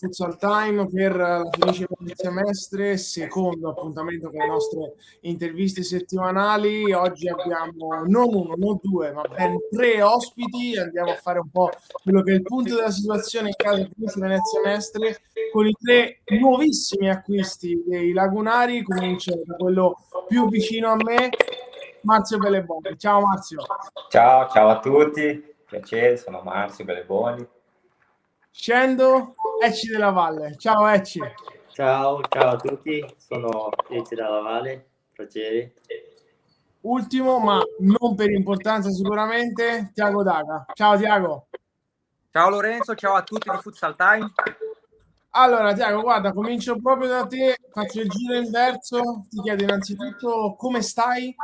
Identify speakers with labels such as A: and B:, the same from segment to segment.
A: Futsal Time per la Fenice Venezia Mestre, secondo appuntamento con le nostre interviste settimanali. Oggi abbiamo non uno, non due, ma ben 3 ospiti. Andiamo a fare un po' quello che è il punto della situazione in casa di Fenice Venezia Mestre con i 3 nuovissimi acquisti dei lagunari. Comincio da quello più vicino a me, Marzio Belleboni. Ciao Marzio.
B: Ciao a tutti, piacere, sono Marzio Belleboni.
A: Scendo, Ecci della Valle. Ciao Ecci.
C: Ciao a tutti, sono Ecci della Valle, piacere.
A: Ultimo, ma non per importanza sicuramente, Tiago Daga. Ciao Tiago.
D: Ciao Lorenzo, ciao a tutti di Futsal Time.
A: Allora Tiago, guarda, comincio proprio da te, faccio il giro inverso, ti chiedo innanzitutto come stai,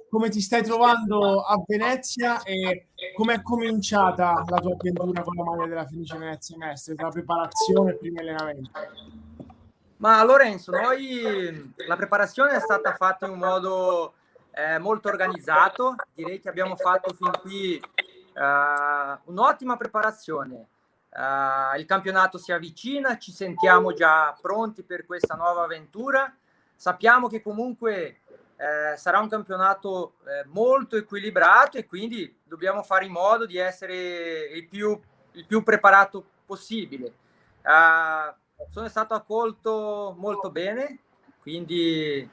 A: come ti stai trovando a Venezia e come è cominciata la tua avventura con la maglia della Fenice Venezia Mestre, tra preparazione e primi allenamenti.
D: Ma Lorenzo, la preparazione è stata fatta in un modo molto organizzato, direi che abbiamo fatto fin qui un'ottima preparazione. Il campionato si avvicina, ci sentiamo già pronti per questa nuova avventura. Sappiamo che comunque sarà un campionato molto equilibrato e quindi dobbiamo fare in modo di essere il più preparato possibile. Sono stato accolto molto bene, quindi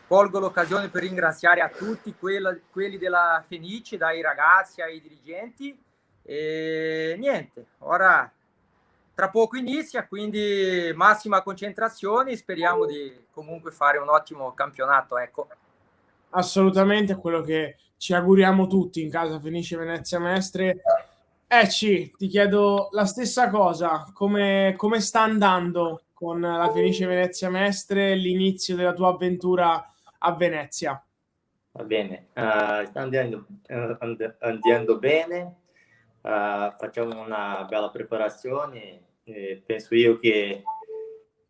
D: colgo l'occasione per ringraziare a tutti quelli della Fenice, dai ragazzi ai dirigenti. E niente, ora tra poco inizia, quindi massima concentrazione e speriamo di comunque fare un ottimo campionato, ecco.
A: Assolutamente, è quello che ci auguriamo tutti in casa Fenice Venezia Mestre. Ecci, ti chiedo la stessa cosa, come sta andando con la Fenice Venezia Mestre l'inizio della tua avventura a Venezia?
C: Va bene, sta andando bene, facciamo una bella preparazione, penso io che,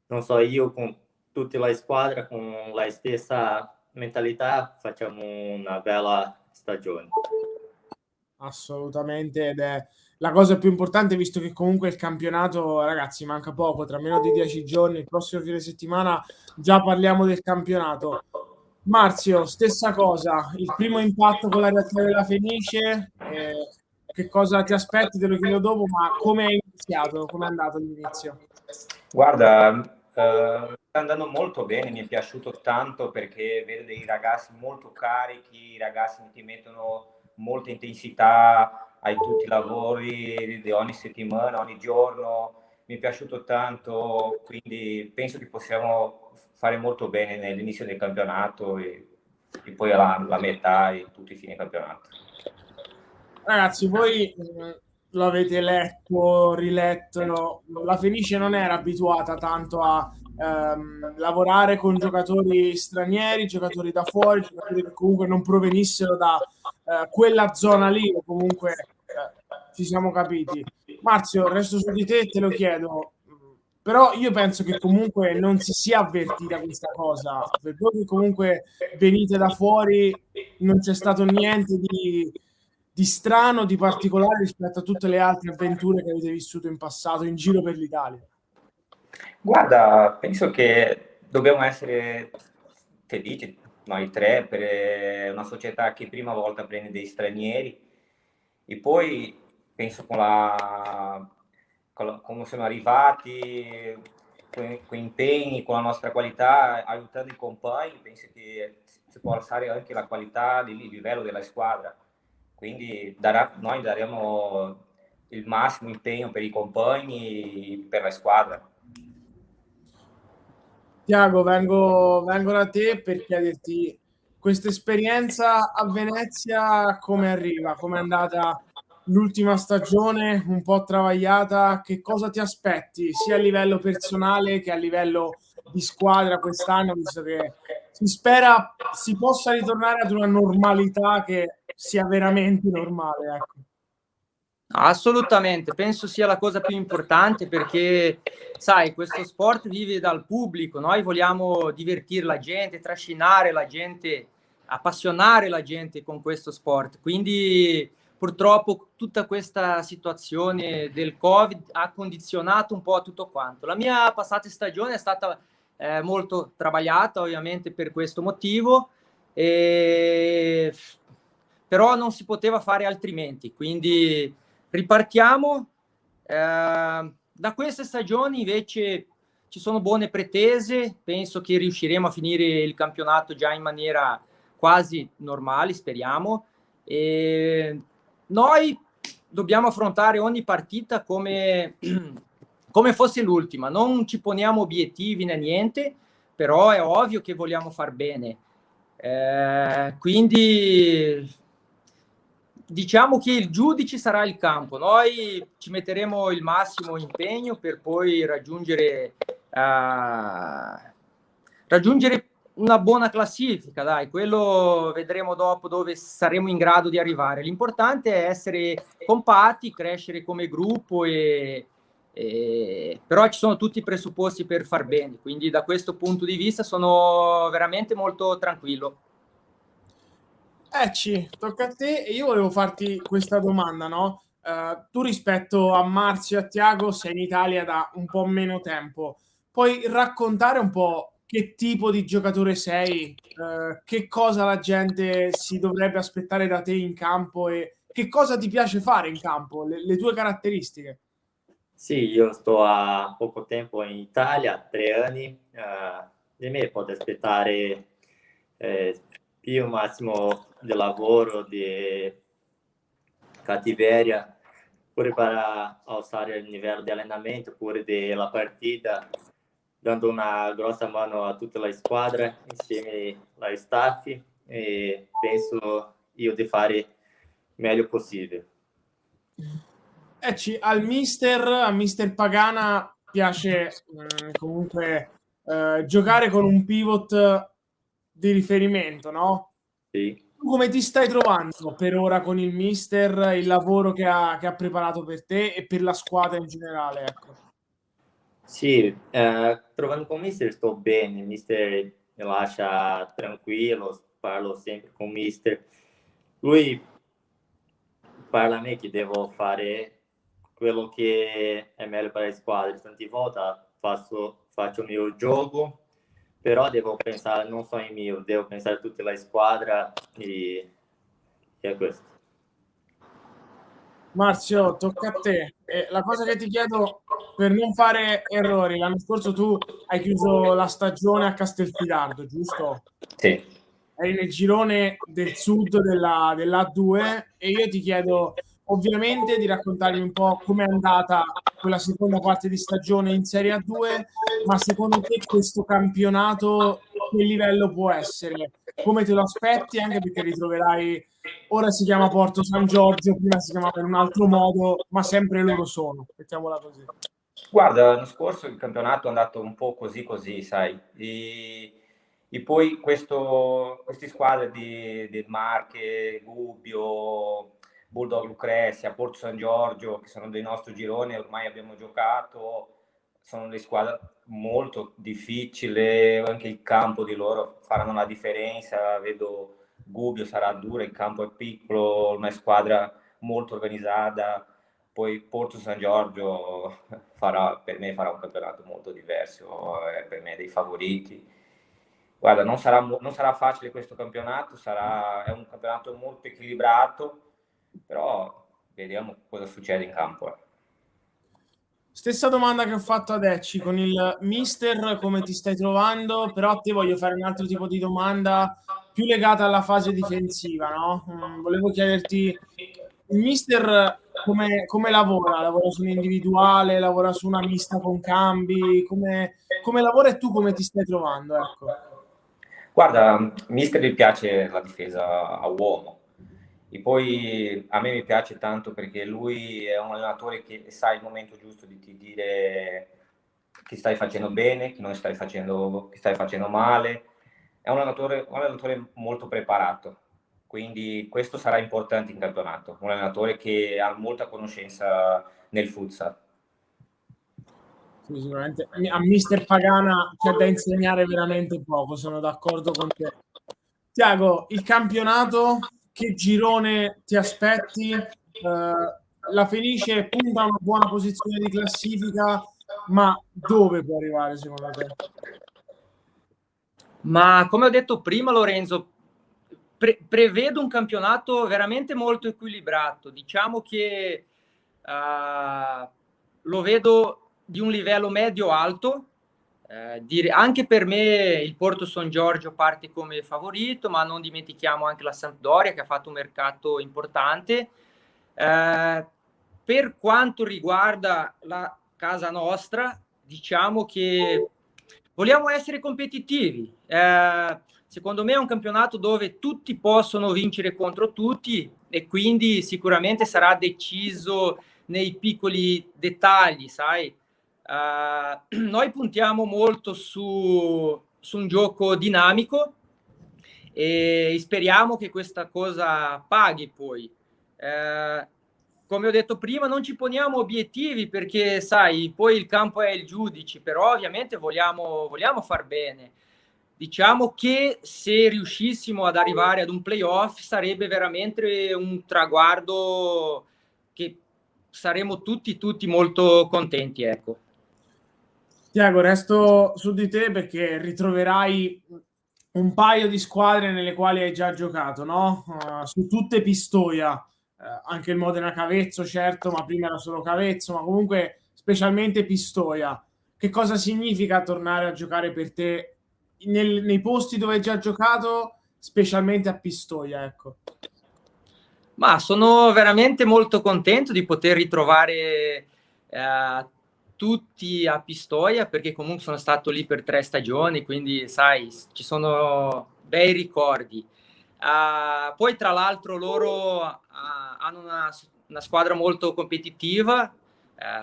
C: non so, io con tutta la squadra, con la stessa mentalità, facciamo una bella stagione.
A: Assolutamente, ed è la cosa più importante, visto che comunque il campionato, ragazzi, manca poco, tra meno di 10 giorni, il prossimo fine settimana già parliamo del campionato. Marzio, stessa cosa, il primo impatto con la realtà della Fenice, che cosa ti aspetti, te lo chiedo dopo, ma come hai iniziato, come è andato l'inizio?
B: Guarda, sta andando molto bene, mi è piaciuto tanto perché vedo dei ragazzi molto carichi, i ragazzi ti mettono molta intensità ai tutti i lavori di ogni settimana, ogni giorno. Mi è piaciuto tanto, quindi penso che possiamo fare molto bene nell'inizio del campionato e poi alla metà e tutti i fine campionato.
A: Ragazzi, voi lo avete letto, riletto, no? La Fenice non era abituata tanto a lavorare con giocatori stranieri, giocatori da fuori, giocatori che comunque non provenissero da quella zona lì, o comunque ci siamo capiti. Marzio, resto su di te, te lo chiedo, però io penso che comunque non si sia avvertita questa cosa. Per voi che comunque venite da fuori, non c'è stato niente di strano, di particolare rispetto a tutte le altre avventure che avete vissuto in passato in giro per l'Italia?
B: Guarda, penso che dobbiamo essere felici noi tre per una società che prima volta prende dei stranieri e poi penso come siamo arrivati, con impegni, con la nostra qualità, aiutando i compagni, penso che si può alzare anche la qualità, il livello della squadra. Quindi noi daremo il massimo impegno per i compagni e per la squadra.
A: Tiago, vengo da te per chiederti questa esperienza a Venezia come arriva, come è andata l'ultima stagione un po' travagliata, che cosa ti aspetti sia a livello personale che a livello di squadra quest'anno, visto che si spera si possa ritornare ad una normalità che sia veramente normale, ecco.
D: Assolutamente, penso sia la cosa più importante perché, sai, questo sport vive dal pubblico, noi vogliamo divertire la gente, trascinare la gente, appassionare la gente con questo sport, quindi purtroppo tutta questa situazione del Covid ha condizionato un po' tutto quanto. La mia passata stagione è stata molto travagliata, ovviamente, per questo motivo, però non si poteva fare altrimenti, quindi ripartiamo. Da queste stagioni invece ci sono buone pretese, penso che riusciremo a finire il campionato già in maniera quasi normale, speriamo. E noi dobbiamo affrontare ogni partita come fosse l'ultima, non ci poniamo obiettivi né niente, però è ovvio che vogliamo far bene. Quindi diciamo che il giudice sarà il campo, noi ci metteremo il massimo impegno per poi raggiungere una buona classifica, dai, quello vedremo dopo dove saremo in grado di arrivare. L'importante è essere compatti, crescere come gruppo, però ci sono tutti i presupposti per far bene, quindi da questo punto di vista sono veramente molto tranquillo.
A: Tocca a te e io volevo farti questa domanda, no? Tu rispetto a Marzio e a Tiago sei in Italia da un po' meno tempo. Puoi raccontare un po' che tipo di giocatore sei, che cosa la gente si dovrebbe aspettare da te in campo e che cosa ti piace fare in campo, le tue caratteristiche?
C: Sì, io sto a poco tempo in Italia, 3 anni. Di me potete aspettare più massimo di lavoro, di cattiveria, pure per alzare il livello di allenamento, pure della partita, dando una grossa mano a tutta la squadra, insieme ai staff, e penso io di fare meglio possibile.
A: Al mister Pagana piace comunque giocare con un pivot di riferimento, no?
C: Sì.
A: Tu come ti stai trovando per ora con il mister, il lavoro che ha preparato per te e per la squadra in generale? Ecco.
C: Sì, trovando con il mister sto bene, il mister mi lascia tranquillo, parlo sempre con il mister. Lui parla a me che devo fare quello che è meglio per la squadra. Tante volte faccio il mio gioco, però devo pensare non solo in mio, devo pensare a tutta la squadra e è questo.
A: Marzio, tocca a te. La cosa che ti chiedo per non fare errori, l'anno scorso tu hai chiuso la stagione a Castelfidardo, giusto?
B: Sì.
A: Eri nel girone del sud dell'A2 e io ti chiedo ovviamente di raccontarmi un po' com'è andata quella seconda parte di stagione in Serie A2, ma secondo te questo campionato che livello può essere? Come te lo aspetti? Anche perché ritroverai, ora si chiama Porto San Giorgio, prima si chiamava in un altro modo, ma sempre loro sono, mettiamola così.
B: Guarda, l'anno scorso il campionato è andato un po' così, sai. E poi queste squadre di Marche, Gubbio, Bulldog Lucrezia, Porto San Giorgio, che sono dei nostri gironi, ormai abbiamo giocato, sono delle squadre molto difficili, anche il campo di loro faranno la differenza, vedo Gubbio sarà dura, il campo è piccolo, una squadra molto organizzata, poi Porto San Giorgio per me farà un campionato molto diverso, è per me dei favoriti. Guarda, non sarà facile questo campionato, è un campionato molto equilibrato, però vediamo cosa succede in campo.
A: Stessa domanda che ho fatto ad Ecci, con il mister come ti stai trovando, però a te voglio fare un altro tipo di domanda più legata alla fase difensiva, no? Volevo chiederti, il mister come lavora? Lavora su un individuale, lavora su una mista con cambi? Come lavora e tu come ti stai trovando? Ecco.
B: Guarda, mister mi piace la difesa a uomo. E poi a me mi piace tanto perché lui è un allenatore che sa il momento giusto di ti dire che stai facendo bene, che stai facendo male. È un allenatore molto preparato, quindi questo sarà importante in campionato. Un allenatore che ha molta conoscenza nel futsal.
A: Sì, sicuramente a mister Pagana c'è da insegnare veramente poco, sono d'accordo con te. Tiago, il campionato che girone ti aspetti? La Fenice punta a una buona posizione di classifica, ma dove può arrivare secondo te?
D: Ma come ho detto prima, Lorenzo, prevedo un campionato veramente molto equilibrato. Diciamo che lo vedo di un livello medio-alto. Anche per me il Porto San Giorgio parte come favorito, ma non dimentichiamo anche la Sampdoria che ha fatto un mercato importante. Per quanto riguarda la casa nostra, diciamo che vogliamo essere competitivi. Secondo me è un campionato dove tutti possono vincere contro tutti e quindi sicuramente sarà deciso nei piccoli dettagli, sai. Noi puntiamo molto su un gioco dinamico e speriamo che questa cosa paghi poi. Come ho detto prima, non ci poniamo obiettivi perché, sai, poi il campo è il giudice, però ovviamente vogliamo far bene. Diciamo che se riuscissimo ad arrivare ad un playoff sarebbe veramente un traguardo che saremo tutti molto contenti, ecco.
A: Tiago, resto su di te perché ritroverai un paio di squadre nelle quali hai già giocato, no? Su tutte Pistoia, anche il Modena Cavezzo, certo, ma prima era solo Cavezzo, ma comunque specialmente Pistoia. Che cosa significa tornare a giocare per te nei posti dove hai già giocato, specialmente a Pistoia, ecco?
D: Ma sono veramente molto contento di poter ritrovare tutti a Pistoia perché comunque sono stato lì per 3 stagioni, quindi sai, ci sono bei ricordi. Poi tra l'altro loro hanno una squadra molto competitiva,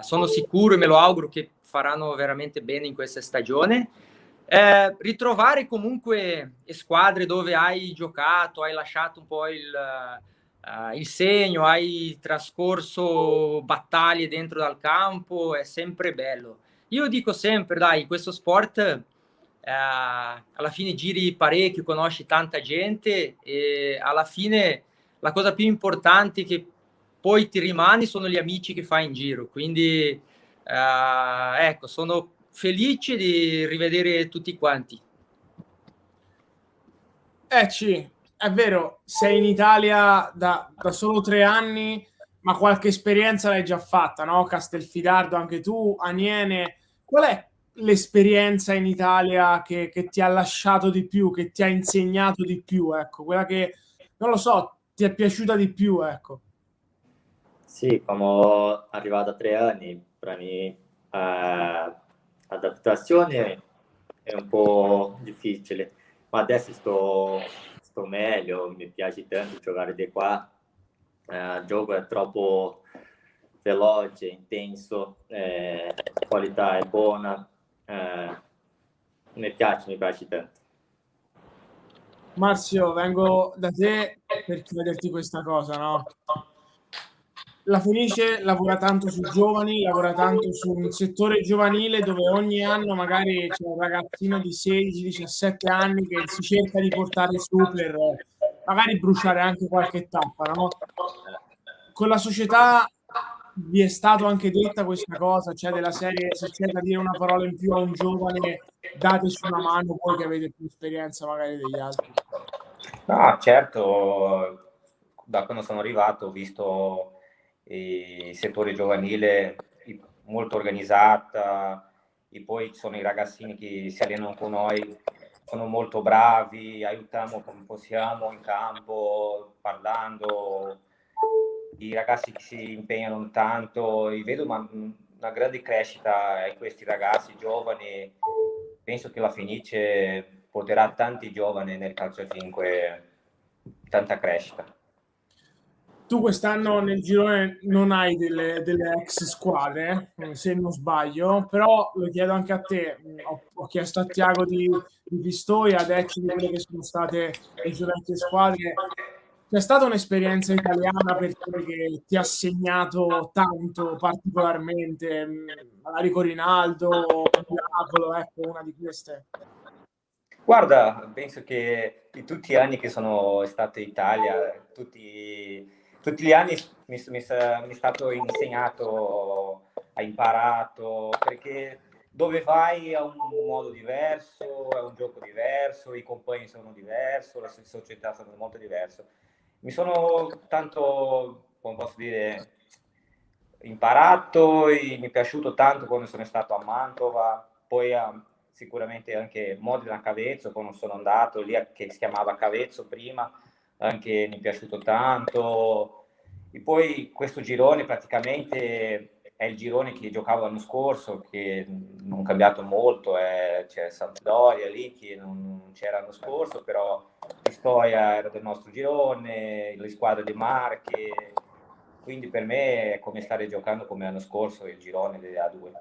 D: sono sicuro e me lo auguro che faranno veramente bene in questa stagione. Ritrovare comunque squadre dove hai giocato, hai lasciato un po' il segno, hai trascorso battaglie dentro dal campo, è sempre bello. Io dico sempre, dai, questo sport alla fine giri parecchio, conosci tanta gente e alla fine la cosa più importante che poi ti rimani sono gli amici che fai in giro. Quindi ecco, sono felice di rivedere tutti quanti.
A: Sì, è vero, sei in Italia da solo 3 anni, ma qualche esperienza l'hai già fatta, no? Castelfidardo anche tu, Aniene. Qual è l'esperienza in Italia che ti ha lasciato di più, che ti ha insegnato di più, ecco? Quella che, non lo so, ti è piaciuta di più, ecco?
C: Sì, come arrivato a 3 anni, per me l'adattazione è un po' difficile, ma adesso sto meglio, mi piace tanto giocare di qua, il gioco è troppo veloce, intenso, la qualità è buona, mi piace tanto.
A: Marzio, vengo da te per chiederti questa cosa, no? La Fenice lavora tanto sui giovani, lavora tanto su un settore giovanile dove ogni anno magari c'è un ragazzino di 16-17 anni che si cerca di portare su per magari bruciare anche qualche tappa, no? Con la società vi è stato anche detta questa cosa, cioè della serie, se c'è da dire una parola in più a un giovane, dateci una mano voi che avete più esperienza magari degli altri.
B: No, certo, da quando sono arrivato ho visto il settore giovanile molto organizzata, e poi ci sono i ragazzini che si allenano con noi, sono molto bravi, aiutiamo come possiamo in campo, parlando, i ragazzi che si impegnano tanto, e vedo una grande crescita in questi ragazzi giovani. Penso che la Fenice porterà tanti giovani nel calcio a 5, tanta crescita.
A: Tu quest'anno nel girone non hai delle ex squadre, se non sbaglio, però lo chiedo anche a te. Ho chiesto a Tiago di Pistoia, a Decci di quelle che sono state le sue vecchie squadre. C'è stata un'esperienza italiana per te che ti ha segnato tanto, particolarmente, magari con Rinaldo, Miracolo, ecco, una di queste?
B: Guarda, penso che in tutti gli anni che sono stato in Italia, tutti gli anni mi è stato insegnato, ha imparato, perché dove vai è un modo diverso, è un gioco diverso, i compagni sono diversi, la società sono molto diverse. Mi sono tanto, come posso dire, imparato e mi è piaciuto tanto quando sono stato a Mantova, poi sicuramente anche Modena Cavezzo, quando sono andato lì, che si chiamava Cavezzo prima, anche mi è piaciuto tanto. E poi questo girone praticamente è il girone che giocavo l'anno scorso, che non è cambiato molto, c'è Sampdoria lì che non c'era l'anno scorso, però Pistoia era del nostro girone, le squadre di Marche, quindi per me è come stare giocando come l'anno scorso il girone della A2.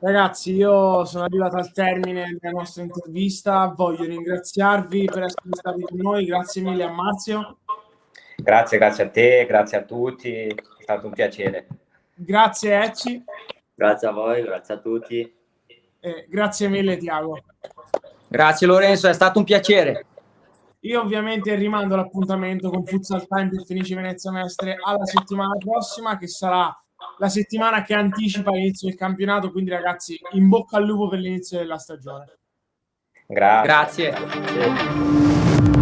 A: Ragazzi, io sono arrivato al termine della nostra intervista, voglio ringraziarvi per essere stati con noi, grazie mille a Marzio.
B: Grazie a te, grazie a tutti, è stato un piacere.
A: Grazie Ecci.
C: Grazie a voi, grazie a tutti.
A: Grazie mille Tiago.
D: Grazie Lorenzo, è stato un piacere.
A: Io ovviamente rimando l'appuntamento con Futsal Time per Fenice Venezia Mestre alla settimana prossima, che sarà la settimana che anticipa l'inizio del campionato, quindi ragazzi in bocca al lupo per l'inizio della stagione.
B: Grazie.
D: Grazie.